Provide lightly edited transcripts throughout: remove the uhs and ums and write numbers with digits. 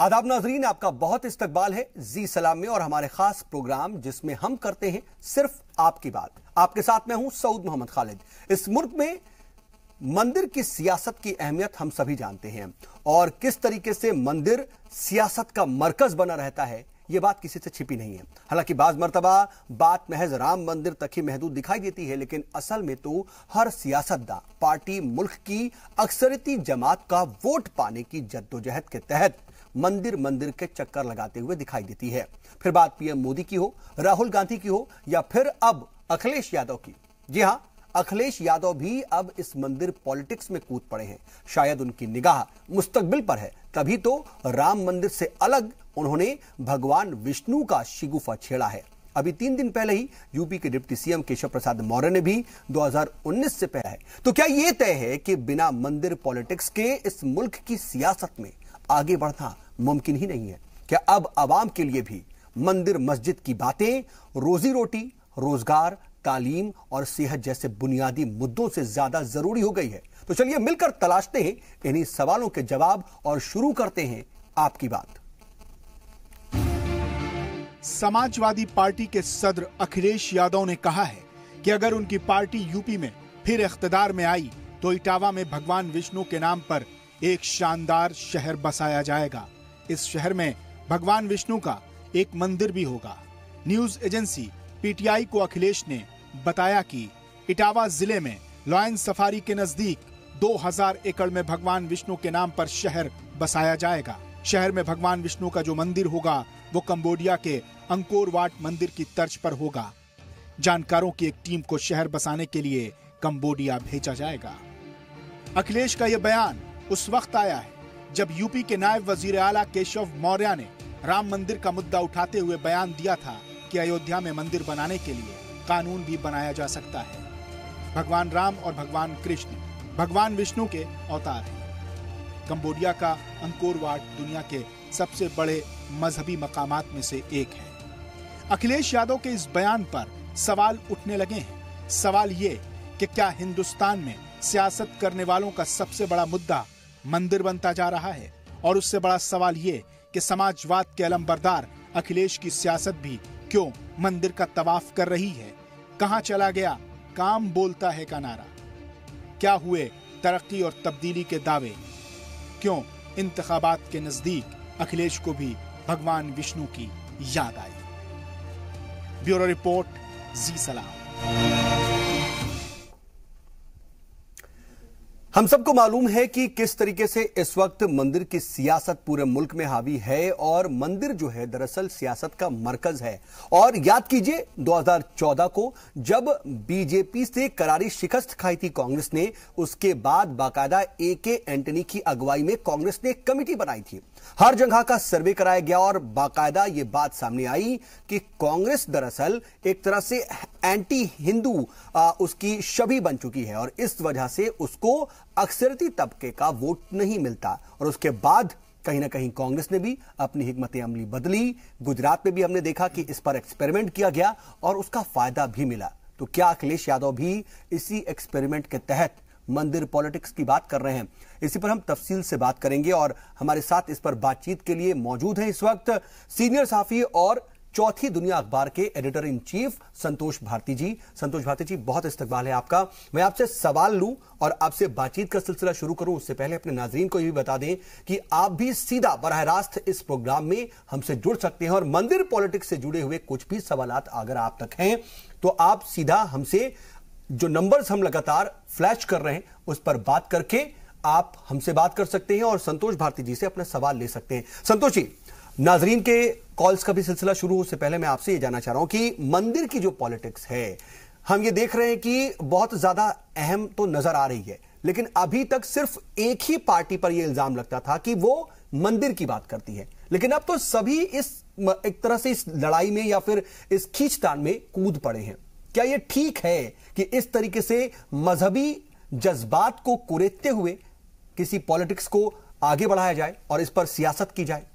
आदाब नाजरीन, आपका बहुत इस्तकबाल है जी सलाम में और हमारे खास प्रोग्राम जिसमें हम करते हैं सिर्फ आपकी बात। आपके साथ मैं हूं सऊद मोहम्मद खालिद। इस मुल्क में मंदिर की सियासत की अहमियत हम सभी जानते हैं और किस तरीके से मंदिर सियासत का मरकज बना रहता है यह बात किसी से छिपी नहीं है। हालांकि बाज मर्तबा बात महज राम मंदिर तक ही महदूद दिखाई देती है, लेकिन असल में तो हर सियासतदान पार्टी मुल्क की अक्सरियती जमात का वोट पाने की जद्दोजहद के तहत मंदिर मंदिर के चक्कर लगाते हुए दिखाई देती है। फिर बात पीएम मोदी की हो, राहुल गांधी की हो या फिर अब अखिलेश यादव की। जी हां, अखिलेश यादव भी अब इस मंदिर पॉलिटिक्स में कूद पड़े हैं। शायद उनकी निगाह मुस्तकबिल पर है, तभी तो राम मंदिर से अलग उन्होंने भगवान विष्णु का शिगुफा छेड़ा है। अभी 3 दिन पहले ही यूपी के डिप्टी सीएम केशव प्रसाद मौर्य ने भी 2019 से पहले है। तो क्या यह तय है कि बिना मंदिर पॉलिटिक्स के इस मुल्क की सियासत में आगे बढ़ना मुमकिन ही नहीं है? क्या अब आवाम के लिए भी मंदिर मस्जिद की बातें रोजी रोटी, रोजगार, तालीम और सेहत जैसे बुनियादी मुद्दों से ज्यादा जरूरी हो गई है? तो चलिए मिलकर तलाशते हैं इन्हीं सवालों के जवाब और शुरू करते हैं आपकी बात। समाजवादी पार्टी के सदर अखिलेश यादव ने कहा है कि अगर उनकी पार्टी यूपी में फिर इख्तिदार में आई तो इटावा में भगवान विष्णु के नाम पर एक शानदार शहर बसाया जाएगा। इस शहर में भगवान विष्णु का एक मंदिर भी होगा। न्यूज एजेंसी पीटीआई को अखिलेश ने बताया कि इटावा जिले में लॉयन सफारी के नजदीक 2000 एकड़ में भगवान विष्णु के नाम पर शहर बसाया जाएगा। शहर में भगवान विष्णु का जो मंदिर होगा वो कंबोडिया के अंकोर वाट मंदिर की तर्ज पर होगा। जानकारों की एक टीम को शहर बसाने के लिए कंबोडिया भेजा जाएगा। अखिलेश का यह बयान उस वक्त आया है जब यूपी के नायब वजीर आला केशव मौर्य ने राम मंदिर का मुद्दा उठाते हुए बयान दिया था कि अयोध्या में मंदिर बनाने के लिए कानून भी बनाया जा सकता है। भगवान राम और भगवान कृष्ण भगवान विष्णु के अवतार हैं। कंबोडिया का अंकोर वाट दुनिया के सबसे बड़े मजहबी मकामात में से एक है। अखिलेश यादव के इस बयान पर सवाल उठने लगे हैं। सवाल ये कि क्या हिंदुस्तान में सियासत करने वालों का सबसे बड़ा मुद्दा मंदिर बनता जा रहा है? और उससे बड़ा सवाल ये कि समाजवाद के अलंबरदार अखिलेश की सियासत भी क्यों मंदिर का तवाफ कर रही है? कहां चला गया काम बोलता है का नारा? क्या हुए तरक्की और तब्दीली के दावे? क्यों इंतखाबात के नजदीक अखिलेश को भी भगवान विष्णु की याद आई? ब्यूरो रिपोर्ट, जी सलाम। हम सबको मालूम है कि किस तरीके से इस वक्त मंदिर की सियासत पूरे मुल्क में हावी है और मंदिर जो है दरअसल सियासत का मरकज है। और याद कीजिए 2014 को जब बीजेपी से करारी शिकस्त खाई थी कांग्रेस ने, उसके बाद बाकायदा एके एंटनी की अगुवाई में कांग्रेस ने एक कमेटी बनाई थी। हर जगह का सर्वे कराया गया और बाकायदा यह बात सामने आई कि कांग्रेस दरअसल एक तरह से एंटी हिंदू उसकी छवि बन चुकी है और इस वजह से उसको अक्सरती तबके का वोट नहीं मिलता। और उसके बाद कहीं ना कहीं कांग्रेस ने भी अपनी हिकमत अमली बदली। गुजरात में भी हमने देखा कि इस पर एक्सपेरिमेंट किया गया और उसका फायदा भी मिला। तो क्या अखिलेश यादव भी इसी एक्सपेरिमेंट के तहत मंदिर पॉलिटिक्स की बात कर रहे हैं? इसी पर हम तफसील से बात करेंगे और हमारे साथ इस पर बातचीत के लिए मौजूद हैं इस वक्त सीनियर सहाफी और चौथी दुनिया अखबार के एडिटर इन चीफ संतोष भारती जी। संतोष भारती जी, बहुत इस्तकबाल है आपका। मैं आपसे सवाल लूं और आपसे बातचीत का सिलसिला शुरू करूं उससे पहले अपने नाजरीन को यह भी बता दें कि आप भी सीधा बराह रास्त इस प्रोग्राम में हमसे जुड़ सकते हैं और मंदिर पॉलिटिक्स से जुड़े हुए कुछ भी सवालात अगर आप तक हैं तो आप सीधा हमसे जो नंबर्स हम लगातार फ्लैश कर रहे हैं उस पर बात करके आप हमसे बात कर सकते हैं और संतोष भारती जी से अपना सवाल ले सकते हैं। संतोष जी, नाजरीन के कॉल्स का भी सिलसिला शुरू हो से पहले मैं आपसे यह जानना चाह रहा हूं कि मंदिर की जो पॉलिटिक्स है, हम ये देख रहे हैं कि बहुत ज्यादा अहम तो नजर आ रही है, लेकिन अभी तक सिर्फ एक ही पार्टी पर यह इल्जाम लगता था कि वो मंदिर की बात करती है, लेकिन अब तो सभी इस एक तरह से इस लड़ाई में या फिर इस खींचतान में कूद पड़े हैं। क्या यह ठीक है कि इस तरीके से मजहबी जज्बात को कुरेदते हुए किसी पॉलिटिक्स को आगे बढ़ाया जाए और इस पर सियासत की जाए?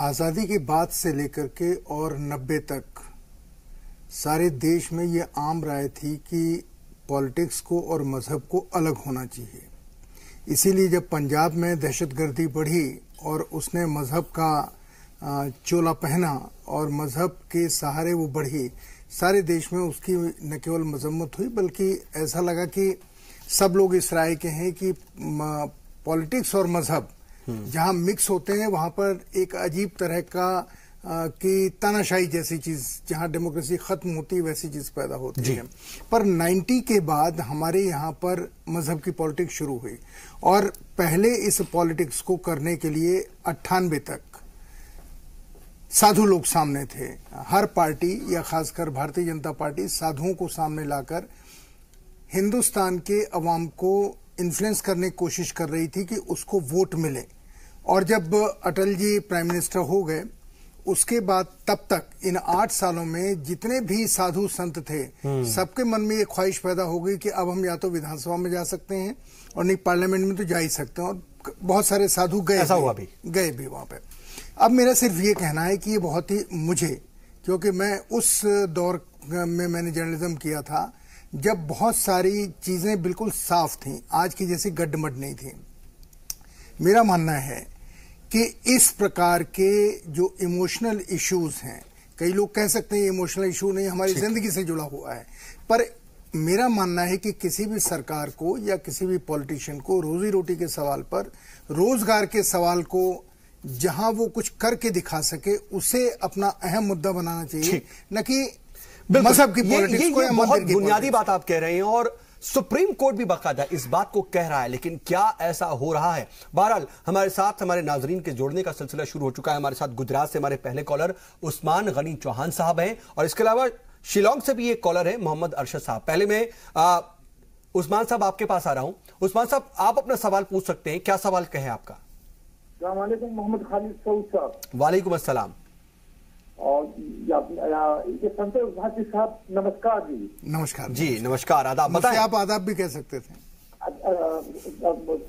आज़ादी के बाद से लेकर के और 90 तक सारे देश में ये आम राय थी कि पॉलिटिक्स को और मजहब को अलग होना चाहिए। इसीलिए जब पंजाब में दहशतगर्दी बढ़ी और उसने मजहब का चोला पहना और मजहब के सहारे वो बढ़ी, सारे देश में उसकी न केवल मजम्मत हुई बल्कि ऐसा लगा कि सब लोग इस राय के हैं कि पॉलिटिक्स और मजहब जहां मिक्स होते हैं वहां पर एक अजीब तरह का कि तानाशाही जैसी चीज, जहां डेमोक्रेसी खत्म होती है वैसी चीज पैदा होती है। पर 90 के बाद हमारे यहाँ पर मजहब की पॉलिटिक्स शुरू हुई और पहले इस पॉलिटिक्स को करने के लिए 98 तक साधु लोग सामने थे। हर पार्टी या खासकर भारतीय जनता पार्टी साधुओं को सामने लाकर हिंदुस्तान के अवाम को इन्फ्लुएंस करने की कोशिश कर रही थी कि उसको वोट मिले। और जब अटल जी प्राइम मिनिस्टर हो गए उसके बाद तब तक इन 8 सालों में जितने भी साधु संत थे सबके मन में ये ख्वाहिश पैदा हो गई कि अब हम या तो विधानसभा में जा सकते हैं और नहीं पार्लियामेंट में तो जा ही सकते हैं। और बहुत सारे साधु गए भी वहां पे। अब मेरा सिर्फ ये कहना है कि ये बहुत ही मुझे, क्योंकि मैं उस दौर में मैंने जर्नलिज्म किया था जब बहुत सारी चीजें बिल्कुल साफ थी, आज की जैसी गड्ढमड नहीं थी। मेरा मानना है कि इस प्रकार के जो इमोशनल इश्यूज हैं, कई लोग कह सकते हैं ये इमोशनल इशू नहीं, हमारी जिंदगी से जुड़ा हुआ है, पर मेरा मानना है कि किसी भी सरकार को या किसी भी पॉलिटिशियन को रोजी रोटी के सवाल पर, रोजगार के सवाल को जहां वो कुछ करके दिखा सके उसे अपना अहम मुद्दा बनाना चाहिए, न कि मजहब की पॉलिटिक्स को या बहुत बुनियादी बात आप कह रहे हैं और सुप्रीम कोर्ट भी बाकायदा इस बात को कह रहा है, लेकिन क्या ऐसा हो रहा है? बहरहाल हमारे साथ हमारे नाजरीन के जोड़ने का सिलसिला शुरू हो चुका है। हमारे साथ गुजरात से हमारे पहले कॉलर उस्मान गनी चौहान साहब हैं और इसके अलावा शिलोंग से भी एक कॉलर है मोहम्मद अरशद साहब। पहले मैं उस्मान साहब आपके पास आ रहा हूं। उस्मान साहब, आप अपना सवाल पूछ सकते हैं। क्या सवाल कहे आपका? अस्सलामुअलैकुम मोहम्मद खालिद सऊद साहब। वालेकुम अस्सलाम। और संतोष भारती साहब नमस्कार जी। नमस्कार जी, नमस्कार, आदाब। बताएं। आप आदाब भी कह सकते थे।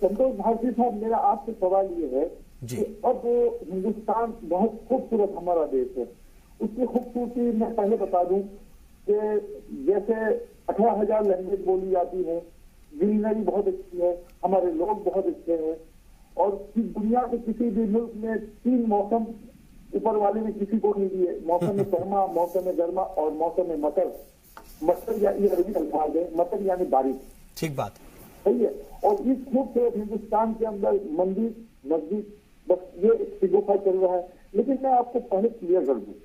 संतोष भारती साहब, मेरा आपसे सवाल ये है कि अब हिंदुस्तान बहुत खूबसूरत हमारा देश है, उसकी खूबसूरती मैं पहले बता दूं कि जैसे 18,000 लैंग्वेज बोली जाती है, ग्रीनरी बहुत अच्छी है, हमारे लोग बहुत अच्छे हैं और दुनिया के किसी भी मुल्क में 3 मौसम ऊपर वाले ने किसी को नहीं दिए, मौसम में सर्मा, मौसम में गर्मा और मौसम में मटर। मटर या ये अरबी अल्फाज है, मटर यानी बारिश। ठीक बात, सही है। और इस खूबसूरत हिंदुस्तान के अंदर मंदिर मस्जिद बस ये सिगोफा चल रहा है। लेकिन मैं आपको पहले क्लियर कर दूं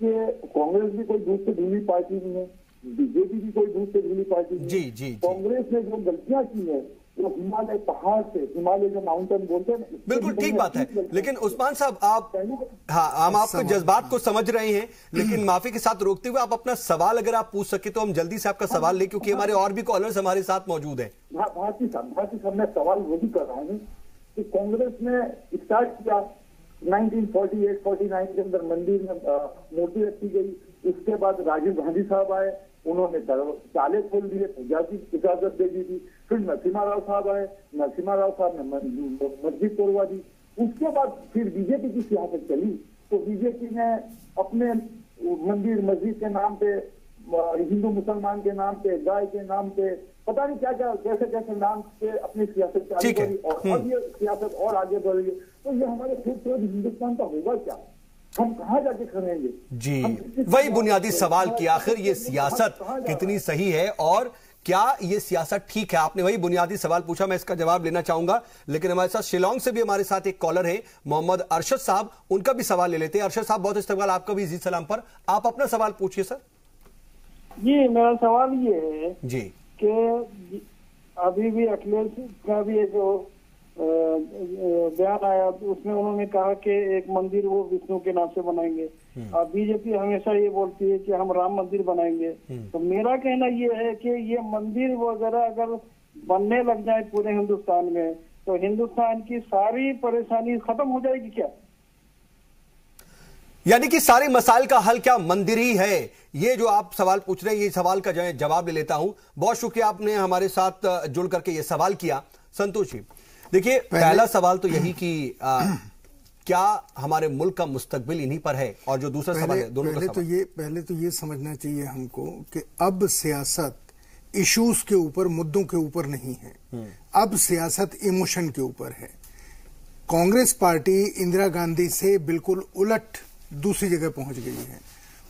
कि कांग्रेस भी कोई दूध से ढीली पार्टी नहीं है, बीजेपी भी कोई दूध से ढीली पार्टी नहीं है। जी। कांग्रेस ने जो गलतियां की है वो हिमालय पहाड़ से, हिमालय जो माउंटेन बोलते हैं, बिल्कुल ठीक बात है। लेकिन उस्मान साहब, आप हम आपके जज्बात को समझ रहे हैं, लेकिन माफी के साथ रोकते हुए आप अपना सवाल अगर आप पूछ सके तो हम जल्दी से आपका सवाल ले, क्योंकि हमारे और भी कॉलर्स हमारे साथ मौजूद हैं। भारती साहब, मैं सवाल वही कर रहा हूँ कि कांग्रेस ने स्टार्ट किया 1948-49 के अंदर मंदिर में मूर्ति रखी गई। उसके बाद राजीव गांधी साहब आए, उन्होंने ताले खोल दिए, पूजा की इजाजत दे दी थी। फिर नरसिम्हा राव साहब आए, नरसिम्हा राव साहब ने मस्जिद तोड़वा दी। उसके बाद फिर बीजेपी की सियासत चली, तो बीजेपी ने अपने मंदिर मस्जिद के नाम पे, हिंदू मुसलमान के नाम पे, गाय के नाम पे, पता नहीं क्या क्या कैसे कैसे नाम पे अपनी सियासत चालू करी और अब ये सियासत और आगे बढ़ रही है। तो ये हमारे खूबसूरत हिंदुस्तान का होगा क्या? हम कहां जाके खड़ेंगे? जी, वही बुनियादी सवाल कि आखिर ये सियासत कितनी सही है और क्या ये सियासत ठीक है? आपने वही बुनियादी सवाल पूछा, मैं इसका जवाब लेना चाहूंगा। लेकिन हमारे साथ शिलोंग से भी हमारे साथ एक कॉलर है मोहम्मद अरशद साहब, उनका भी सवाल ले लेते हैं। अरशद साहब, बहुत इस्तकबाल आपका भी जी सलाम पर। आप अपना सवाल पूछिए सर। जी, मेरा सवाल ये है जी कि अभी भी अखिलेश का भी एक बयान आया, उसमें उन्होंने कहा कि एक मंदिर वो विष्णु के नाम से बनाएंगे और बीजेपी हमेशा ये बोलती है कि हम राम मंदिर बनाएंगे। तो मेरा कहना ये है कि ये मंदिर वगैरह अगर बनने लग जाए पूरे हिंदुस्तान में तो हिंदुस्तान की सारी परेशानी खत्म हो जाएगी क्या? यानी कि सारे मसाइल का हल क्या मंदिर ही है? ये जो आप सवाल पूछ रहे हैं, ये सवाल का जवाब ले लेता हूं। बहुत शुक्रिया, आपने हमारे साथ जुड़ करके ये सवाल किया। संतोष जी, देखिए, पहला सवाल तो यही कि क्या हमारे मुल्क का मुस्तकबिल इन्हीं पर है, और जो दूसरा सवाल है दोनों का सवाल। पहले तो ये समझना चाहिए हमको कि अब सियासत इश्यूज के ऊपर, मुद्दों के ऊपर नहीं है। अब सियासत इमोशन के ऊपर है। कांग्रेस पार्टी इंदिरा गांधी से बिल्कुल उलट दूसरी जगह पहुंच गई है।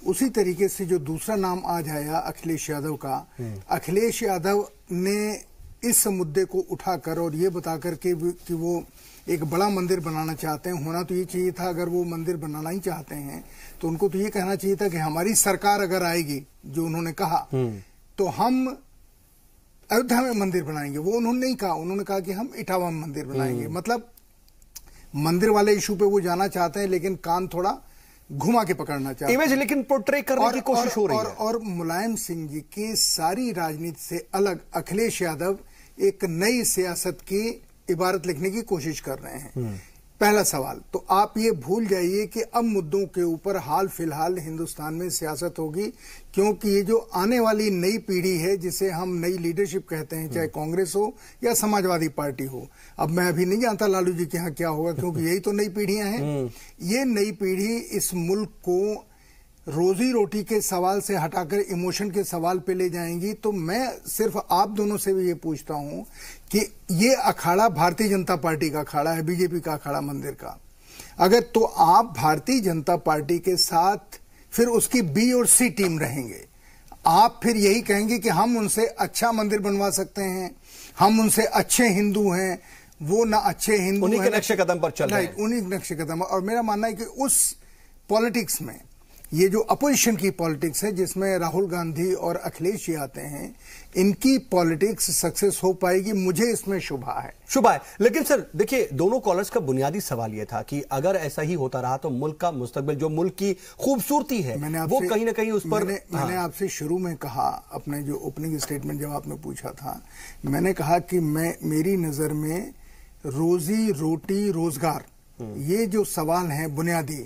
उसी तरीके से जो दूसरा नाम आज आया अखिलेश यादव का, अखिलेश यादव ने इस मुद्दे को उठाकर और ये बताकर के कि वो एक बड़ा मंदिर बनाना चाहते हैं। होना तो ये चाहिए था, अगर वो मंदिर बनाना ही चाहते हैं तो उनको तो ये कहना चाहिए था कि हमारी सरकार अगर आएगी, जो उन्होंने कहा, तो हम अयोध्या में मंदिर बनाएंगे। वो उन्होंने नहीं कहा, उन्होंने कहा कि हम इटावा में मंदिर बनाएंगे। मतलब मंदिर वाले इशू पे वो जाना चाहते हैं, लेकिन कान थोड़ा घुमा के पकड़ना चाहते हैं। इमेज लेकिन पोर्ट्रे करने की कोशिश हो रही है। और मुलायम सिंह जी की सारी राजनीति से अलग अखिलेश यादव एक नई सियासत की इबारत लिखने की कोशिश कर रहे हैं। पहला सवाल तो आप ये भूल जाइए कि अब मुद्दों के ऊपर हाल फिलहाल हिंदुस्तान में सियासत होगी, क्योंकि ये जो आने वाली नई पीढ़ी है, जिसे हम नई लीडरशिप कहते हैं, चाहे कांग्रेस हो या समाजवादी पार्टी हो। अब मैं अभी नहीं जानता लालू जी के यहाँ क्या होगा, क्योंकि यही तो नई पीढ़ियां हैं। ये नई पीढ़ी इस मुल्क को रोजी रोटी के सवाल से हटाकर इमोशन के सवाल पे ले जाएंगी। तो मैं सिर्फ आप दोनों से भी ये पूछता हूं कि ये अखाड़ा भारतीय जनता पार्टी का अखाड़ा है, बीजेपी का अखाड़ा मंदिर का। अगर तो आप भारतीय जनता पार्टी के साथ फिर उसकी बी और सी टीम रहेंगे, आप फिर यही कहेंगे कि हम उनसे अच्छा मंदिर बनवा सकते हैं, हम उनसे अच्छे हिंदू हैं, वो ना अच्छे हिंदू, उन्हीं के नक्शे कदम पर चल रहे हैं। उन्हीं के नक्शे कदम। और मेरा मानना है कि उस पॉलिटिक्स में, ये जो अपोजिशन की पॉलिटिक्स है, जिसमें राहुल गांधी और अखिलेश जी आते हैं, इनकी पॉलिटिक्स सक्सेस हो पाएगी, मुझे इसमें शुभा है। शुभा है। लेकिन सर देखिए, दोनों कॉलर्स का बुनियादी सवाल यह था कि अगर ऐसा ही होता रहा तो मुल्क का मुस्तकबिल, जो मुल्क की खूबसूरती है, वो कहीं ना कहीं उस पर। मैंने आपसे शुरू में कहा, अपने जो ओपनिंग स्टेटमेंट जब आपने पूछा था, मैंने कहा कि मेरी नजर में रोजी रोटी रोजगार, ये जो सवाल है बुनियादी,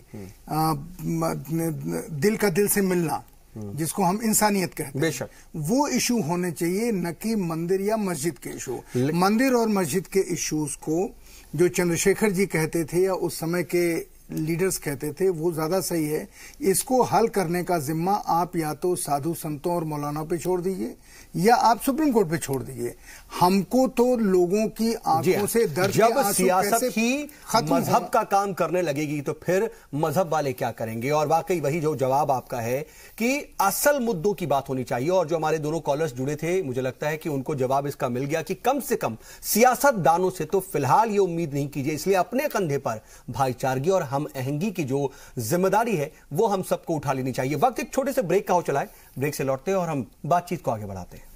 दिल का दिल से मिलना, जिसको हम इंसानियत कहते हैं, बेशक वो इशू होने चाहिए, न कि मंदिर या मस्जिद के इशू। मंदिर और मस्जिद के इश्यूज को जो चंद्रशेखर जी कहते थे या उस समय के लीडर्स कहते थे, वो ज्यादा सही है। इसको हल करने का जिम्मा आप या तो साधु संतों और मौलाना पे छोड़ दीजिए, या आप सुप्रीम कोर्ट पे छोड़ दीजिए। हमको तो लोगों की आंखों से दर्द, जब सियासत ही मजहब का काम करने लगेगी तो फिर मजहब वाले क्या करेंगे? और वाकई वही जो जवाब आपका है कि असल मुद्दों की बात होनी चाहिए। और जो हमारे दोनों कॉलर्स जुड़े थे, मुझे लगता है कि उनको जवाब इसका मिल गया कि कम से कम सियासतदानों से तो फिलहाल ये उम्मीद नहीं कीजिए। इसलिए अपने कंधे पर भाईचारगी और हम आहंगी की जो जिम्मेदारी है वो हम सबको उठा लेनी चाहिए। वक्त एक छोटे से ब्रेक का हो चला है, ब्रेक से लौटते हैं और हम बातचीत को आगे बढ़ाते हैं।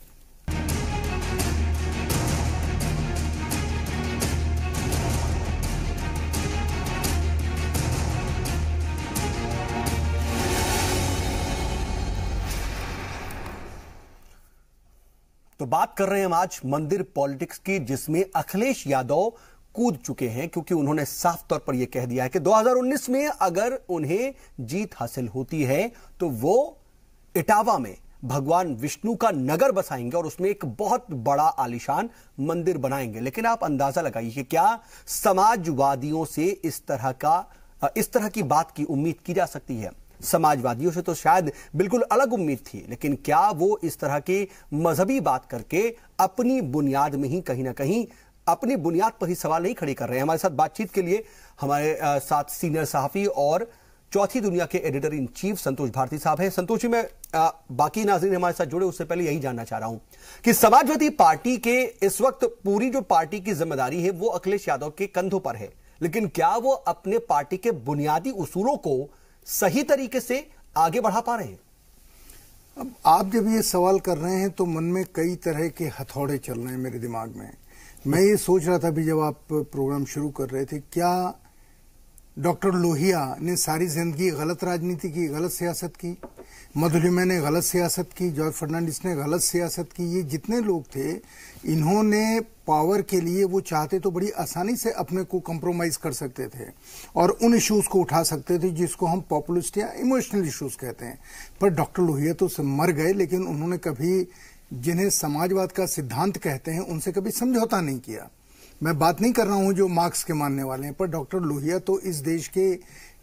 तो बात कर रहे हैं हम आज मंदिर पॉलिटिक्स की, जिसमें अखिलेश यादव कूद चुके हैं, क्योंकि उन्होंने साफ तौर पर यह कह दिया है कि 2019 में अगर उन्हें जीत हासिल होती है तो वो इटावा में भगवान विष्णु का नगर बसाएंगे और उसमें एक बहुत बड़ा आलीशान मंदिर बनाएंगे। लेकिन आप अंदाजा लगाइए कि क्या समाजवादियों से इस तरह की बात की उम्मीद की जा सकती है? समाजवादियों से तो शायद बिल्कुल अलग उम्मीद थी, लेकिन क्या वो इस तरह की मजहबी बात करके अपनी बुनियाद में ही कहीं ना कहीं अपनी बुनियाद पर ही सवाल नहीं खड़े कर रहे हैं? हमारे साथ बातचीत के लिए हमारे साथ सीनियर सहाफी और चौथी दुनिया के एडिटर इन चीफ संतोष भारती साहब हैं। संतोष जी, मैं बाकी नाज़रीन हमारे साथ जुड़े उससे पहले यही जानना चाह रहा हूं कि समाजवादी पार्टी के इस वक्त पूरी जो पार्टी की जिम्मेदारी है वो अखिलेश यादव के कंधों पर है, लेकिन क्या वो अपने पार्टी के बुनियादी उसूलों को सही तरीके से आगे बढ़ा पा रहे हैं? अब आप जब ये सवाल कर रहे हैं तो मन में कई तरह के हथौड़े चल रहे हैं मेरे दिमाग में। मैं ये सोच रहा था भी जब आप प्रोग्राम शुरू कर रहे थे, क्या डॉक्टर लोहिया ने सारी जिंदगी गलत राजनीति की, गलत सियासत की? मधुलिमा ने गलत सियासत की, जॉर्ज फर्नांडिस ने गलत सियासत की। ये जितने लोग थे, इन्होंने पावर के लिए वो चाहते तो बड़ी आसानी से अपने को कंप्रोमाइज कर सकते थे और उन इश्यूज को उठा सकते थे जिसको हम पॉपुलिस्ट या इमोशनल इश्यूज कहते हैं। पर डॉक्टर लोहिया तो मर गए, लेकिन उन्होंने कभी जिन्हें समाजवाद का सिद्धांत कहते हैं उनसे कभी समझौता नहीं किया। मैं बात नहीं कर रहा हूं जो मार्क्स के मानने वाले हैं, पर डॉक्टर लोहिया तो इस देश के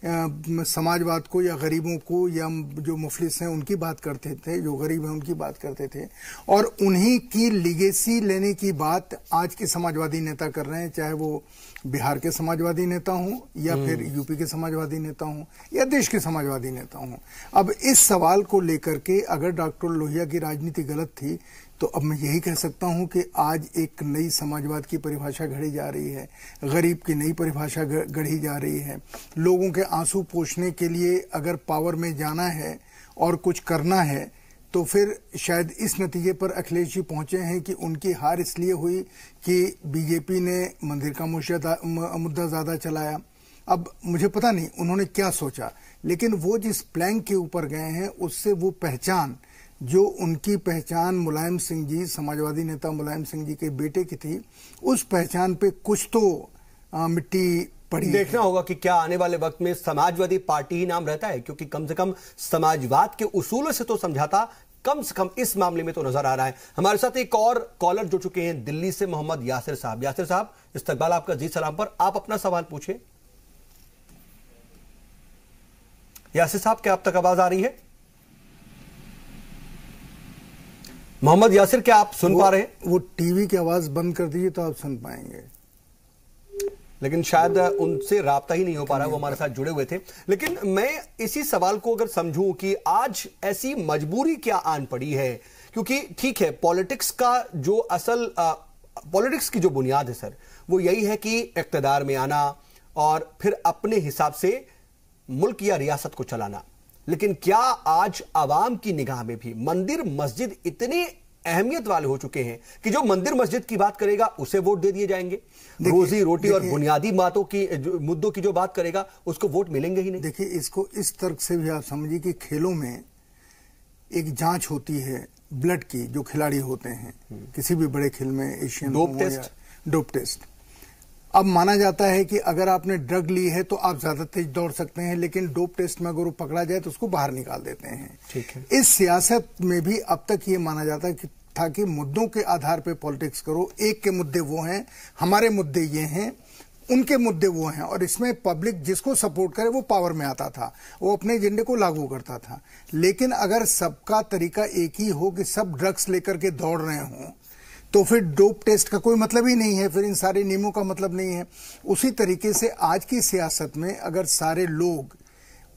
समाजवाद को या गरीबों को या जो मुफलिस हैं उनकी बात करते थे, जो गरीब हैं उनकी बात करते थे, और उन्हीं की लीगेसी लेने की बात आज के समाजवादी नेता कर रहे हैं, चाहे वो बिहार के समाजवादी नेता हों या फिर यूपी के समाजवादी नेता हों या देश के समाजवादी नेता हों। अब इस सवाल को लेकर के अगर डॉक्टर लोहिया की राजनीति गलत थी तो अब मैं यही कह सकता हूं कि आज एक नई समाजवाद की परिभाषा घड़ी जा रही है, गरीब की नई परिभाषा गढ़ी जा रही है। लोगों के आंसू पोंछने के लिए अगर पावर में जाना है और कुछ करना है तो फिर शायद इस नतीजे पर अखिलेश जी पहुंचे हैं कि उनकी हार इसलिए हुई कि बीजेपी ने मंदिर का मुद्दा ज्यादा चलाया। अब मुझे पता नहीं उन्होंने क्या सोचा, लेकिन वो जिस प्लैंक के ऊपर गए हैं उससे वो पहचान, जो उनकी पहचान मुलायम सिंह जी, समाजवादी नेता मुलायम सिंह जी के बेटे की थी, उस पहचान पे कुछ तो मिट्टी पड़ी। देखना होगा कि क्या आने वाले वक्त में समाजवादी पार्टी ही नाम रहता है, क्योंकि कम से कम समाजवाद के उसूलों से तो समझाता कम से कम इस मामले में तो नजर आ रहा है। हमारे साथ एक और कॉलर जुड़ चुके हैं दिल्ली से, मोहम्मद यासिर साहब। यासिर साहब, इस्तकबाल आपका जी सलाम पर, आप अपना सवाल पूछिए। यासिर साहब, क्या आप तक आवाज आ रही है? मोहम्मद यासिर, क्या आप सुन पा रहे हैं? वो टीवी की आवाज बंद कर दीजिए तो आप सुन पाएंगे, लेकिन शायद उनसे राब्ता ही नहीं हो पा रहा, वो हमारे साथ जुड़े हुए थे। लेकिन मैं इसी सवाल को अगर समझूं कि आज ऐसी मजबूरी क्या आन पड़ी है, क्योंकि ठीक है पॉलिटिक्स का जो असल पॉलिटिक्स की जो बुनियाद है सर, वो यही है कि इक्तदार में आना और फिर अपने हिसाब से मुल्क या रियासत को चलाना। लेकिन क्या आज आवाम की निगाह में भी मंदिर मस्जिद इतने अहमियत वाले हो चुके हैं कि जो मंदिर मस्जिद की बात करेगा उसे वोट दे दिए जाएंगे, रोजी रोटी और बुनियादी बातों की मुद्दों की जो बात करेगा उसको वोट मिलेंगे ही नहीं? देखिए, इसको इस तर्क से भी आप समझिए कि खेलों में एक जांच होती है ब्लड की, जो खिलाड़ी होते हैं किसी भी बड़े खेल में, एशियन डोप टेस्ट। अब माना जाता है कि अगर आपने ड्रग ली है तो आप ज्यादा तेज दौड़ सकते हैं, लेकिन डोप टेस्ट में अगर वो पकड़ा जाए तो उसको बाहर निकाल देते हैं। ठीक है। इस सियासत में भी अब तक ये माना जाता है कि था कि मुद्दों के आधार पे पॉलिटिक्स करो, एक के मुद्दे वो हैं, हमारे मुद्दे ये हैं, उनके मुद्दे वो हैं, और इसमें पब्लिक जिसको सपोर्ट करे वो पावर में आता था, वो अपने एजेंडे को लागू करता था। लेकिन अगर सबका तरीका एक ही हो कि सब ड्रग्स लेकर के दौड़ रहे हों तो फिर डोप टेस्ट का कोई मतलब ही नहीं है, फिर इन सारे नियमों का मतलब नहीं है। उसी तरीके से आज की सियासत में अगर सारे लोग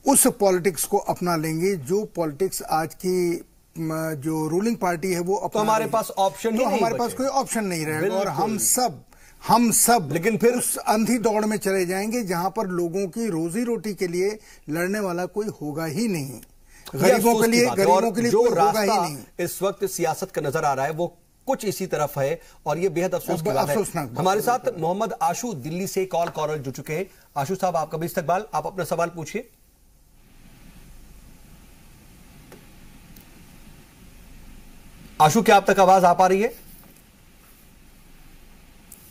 उस पॉलिटिक्स को अपना लेंगे जो पॉलिटिक्स आज की जो रूलिंग पार्टी है वो अपना, तो हमारे पास ऑप्शन ही नहीं, हमारे पास कोई ऑप्शन नहीं रहेगा और हम सब लेकिन फिर उस अंधी दौड़ में चले जाएंगे जहां पर लोगों की रोजी रोटी के लिए लड़ने वाला कोई होगा ही नहीं, गरीबों के लिए जो रास्ता इस वक्त सियासत का नजर आ रहा है वो कुछ इसी तरफ है, और ये बेहद अफसोस की बात है। हमारे साथ मोहम्मद आशू दिल्ली से कॉलर जुड़ चुके हैं। आशू साहब, आपका भी इस्तकबाल, आप अपना सवाल पूछिए। आशू, क्या आप तक आवाज आ पा रही है?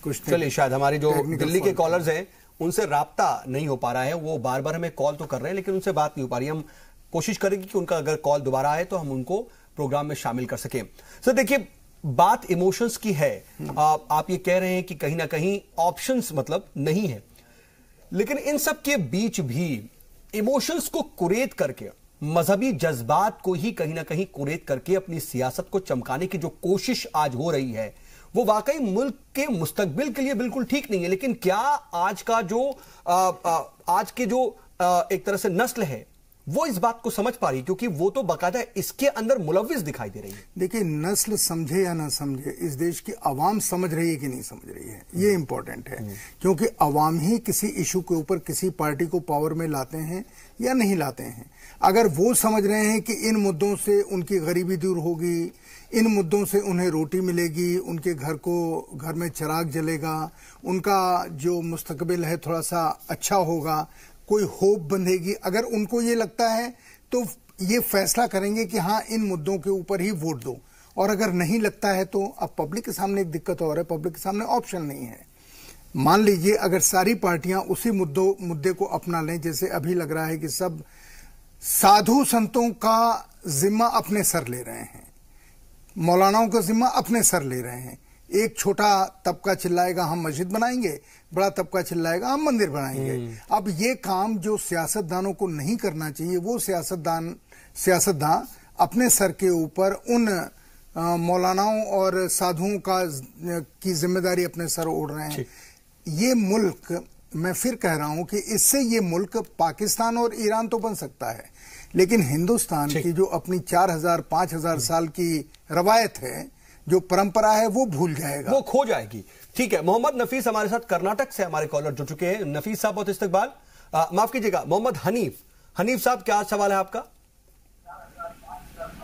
चलिए, शायद हमारे जो दिल्ली के कॉलर्स हैं उनसे राब्ता नहीं हो पा रहा है, वो बार बार हमें कॉल तो कर रहे हैं लेकिन उनसे बात नहीं हो पा रही। हम कोशिश करेंगे कि उनका अगर कॉल दोबारा आए तो हम उनको प्रोग्राम में शामिल कर सकें। सर देखिए, बात इमोशंस की है। आप ये कह रहे हैं कि कहीं ना कहीं ऑप्शंस मतलब नहीं है, लेकिन इन सब के बीच भी इमोशंस को कुरेद करके, मजहबी जज्बात को ही कहीं ना कहीं कुरेद करके अपनी सियासत को चमकाने की जो कोशिश आज हो रही है वो वाकई मुल्क के मुस्तकबिल के लिए बिल्कुल ठीक नहीं है। लेकिन क्या आज का जो आज के जो एक तरह से नस्ल है वो इस बात को समझ पा रही है? क्योंकि वो तो बाकायदा इसके अंदर मुलव्विस दिखाई दे रही है। देखिए, नस्ल समझे या ना समझे, इस देश की आवाम समझ रही है कि नहीं समझ रही है, ये इंपॉर्टेंट है। क्योंकि आवाम ही किसी इशू के ऊपर किसी पार्टी को पावर में लाते हैं या नहीं लाते हैं। अगर वो समझ रहे हैं कि इन मुद्दों से उनकी गरीबी दूर होगी, इन मुद्दों से उन्हें रोटी मिलेगी, उनके घर में चिराग जलेगा, उनका जो मुस्तकबिल है थोड़ा सा अच्छा होगा, कोई होप बंधेगी, अगर उनको ये लगता है तो ये फैसला करेंगे कि हाँ इन मुद्दों के ऊपर ही वोट दो। और अगर नहीं लगता है तो अब पब्लिक के सामने एक दिक्कत और है, पब्लिक के सामने ऑप्शन नहीं है। मान लीजिए अगर सारी पार्टियां उसी मुद्दे को अपना लें, जैसे अभी लग रहा है कि सब साधु संतों का जिम्मा अपने सर ले रहे हैं, मौलानाओं का जिम्मा अपने सर ले रहे हैं, एक छोटा तबका चिल्लाएगा हम मस्जिद बनाएंगे, बड़ा तबका चिल्लाएगा हम मंदिर बनाएंगे। अब ये काम जो सियासतदानों को नहीं करना चाहिए, वो सियासतदान अपने सर के ऊपर उन मौलानाओं और साधुओं की जिम्मेदारी अपने सर ओढ़ रहे हैं। ये मुल्क, मैं फिर कह रहा हूं कि इससे ये मुल्क पाकिस्तान और ईरान तो बन सकता है, लेकिन हिंदुस्तान की जो अपनी 4000-5000 साल की रवायत है, जो परंपरा है, वो भूल जाएगा, वो खो जाएगी। ठीक है, मोहम्मद नफीस हमारे साथ कर्नाटक से हमारे कॉलर जुड़ चुके हैं। नफीस साहब बहुत इस्तकबाल। माफ कीजिएगा, मोहम्मद हनीफ साहब, क्या सवाल है आपका?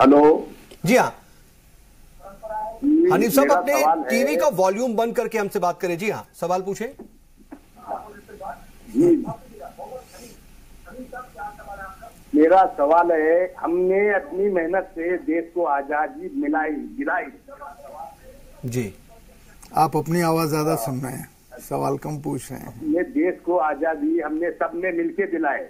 हेलो जी हाँ हनीफ साहब, अपने टीवी का वॉल्यूम बंद करके हमसे बात करें। जी हाँ, सवाल पूछे। मेरा सवाल है, हमने अपनी मेहनत से देश को आजादी दिलाई जी। आप अपनी आवाज ज्यादा सुन रहे हैं, सवाल कम पूछ रहे हैं। ये देश को आजादी हमने सबने मिलके दिलाए।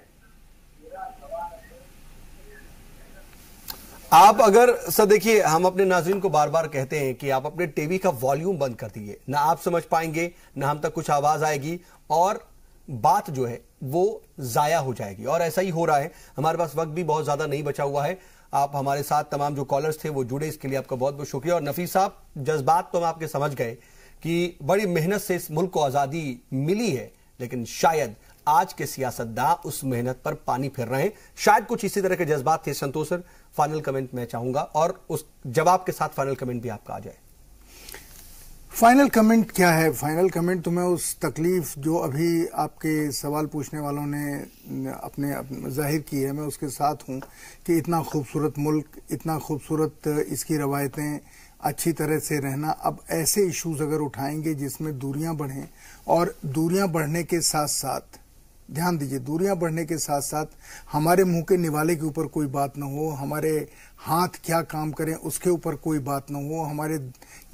आप अगर सर देखिए, हम अपने नाज़रीन को बार बार कहते हैं कि आप अपने टीवी का वॉल्यूम बंद कर दीजिए, ना आप समझ पाएंगे ना हम तक कुछ आवाज आएगी और बात जो है वो जाया हो जाएगी। और ऐसा ही हो रहा है। हमारे पास वक्त भी बहुत ज्यादा नहीं बचा हुआ है। आप हमारे साथ तमाम जो कॉलर्स थे वो जुड़े, इसके लिए आपका बहुत बहुत शुक्रिया। और नफीस साहब, जज्बात तो हम आपके समझ गए कि बड़ी मेहनत से इस मुल्क को आजादी मिली है, लेकिन शायद आज के सियासतदान उस मेहनत पर पानी फेर रहे हैं। शायद कुछ इसी तरह के जज्बात थे। संतोष सर, फाइनल कमेंट मैं चाहूंगा और उस जवाब के साथ फाइनल कमेंट भी आपका आ जाए। फाइनल कमेंट क्या है? फाइनल कमेंट तो मैं उस तकलीफ जो अभी आपके सवाल पूछने वालों ने अपने जाहिर की है, मैं उसके साथ हूं कि इतना खूबसूरत मुल्क, इतना खूबसूरत इसकी रवायतें, अच्छी तरह से रहना। अब ऐसे इश्यूज अगर उठाएंगे जिसमें दूरियां बढ़ें, और दूरियां बढ़ने के साथ साथ, ध्यान दीजिए, दूरियां बढ़ने के साथ साथ हमारे मुंह के निवाले के ऊपर कोई बात न हो, हमारे हाथ क्या काम करें उसके ऊपर कोई बात न हो, हमारे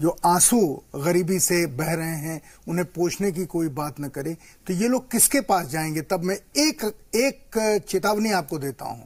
जो आंसू गरीबी से बह रहे हैं उन्हें पोंछने की कोई बात न करे, तो ये लोग किसके पास जाएंगे? तब मैं एक चेतावनी आपको देता हूं,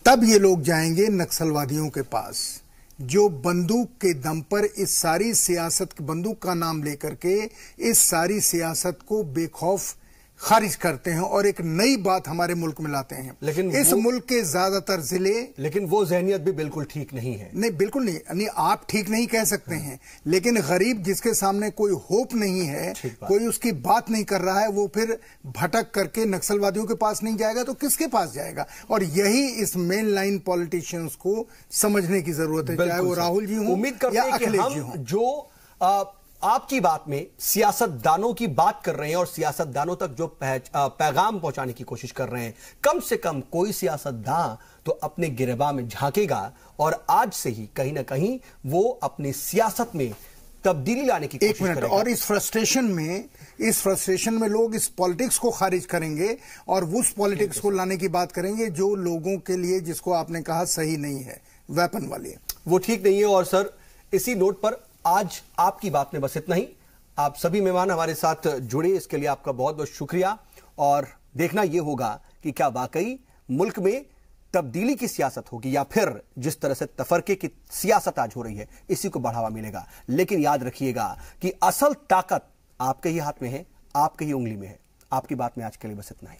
तब ये लोग जाएंगे नक्सलवादियों के पास, जो बंदूक के दम पर इस सारी सियासत, बंदूक का नाम लेकर के इस सारी सियासत को बेखौफ खारिज करते हैं और एक नई बात हमारे मुल्क में लाते हैं। लेकिन इस मुल्क के ज्यादातर जिले, लेकिन वो जहनियत भी बिल्कुल ठीक नहीं है। नहीं, बिल्कुल नहीं, आप ठीक नहीं कह सकते हैं, लेकिन गरीब जिसके सामने कोई होप नहीं है, कोई उसकी बात नहीं कर रहा है, वो फिर भटक करके नक्सलवादियों के पास नहीं जाएगा तो किसके पास जाएगा? और यही इस मेन लाइन पॉलिटिशियंस को समझने की जरूरत है, चाहे वो राहुल जी हों या अखिलेश जी हों। जो आपकी बात में सियासतदानों की बात कर रहे हैं और सियासतदानों तक जो पैगाम पहुंचाने की कोशिश कर रहे हैं, कम से कम कोई सियासतदान तो अपने गिरबा में झांकेगा और आज से ही कहीं ना कहीं वो अपनी सियासत में तब्दीली लाने की कोशिश करेगा। और इस फ्रस्ट्रेशन में लोग इस पॉलिटिक्स को खारिज करेंगे और उस पॉलिटिक्स को लाने की बात करेंगे जो लोगों के लिए, जिसको आपने कहा सही नहीं है, वेपन वाली, वो ठीक नहीं है। और सर, इसी नोट पर आज आपकी बात में बस इतना ही। आप सभी मेहमान हमारे साथ जुड़े, इसके लिए आपका बहुत बहुत शुक्रिया। और देखना यह होगा कि क्या वाकई मुल्क में तब्दीली की सियासत होगी या फिर जिस तरह से तफरके की सियासत आज हो रही है इसी को बढ़ावा मिलेगा। लेकिन याद रखिएगा कि असल ताकत आपके ही हाथ में है, आपके ही उंगली में है। आपकी बात में आज के लिए बस इतना ही।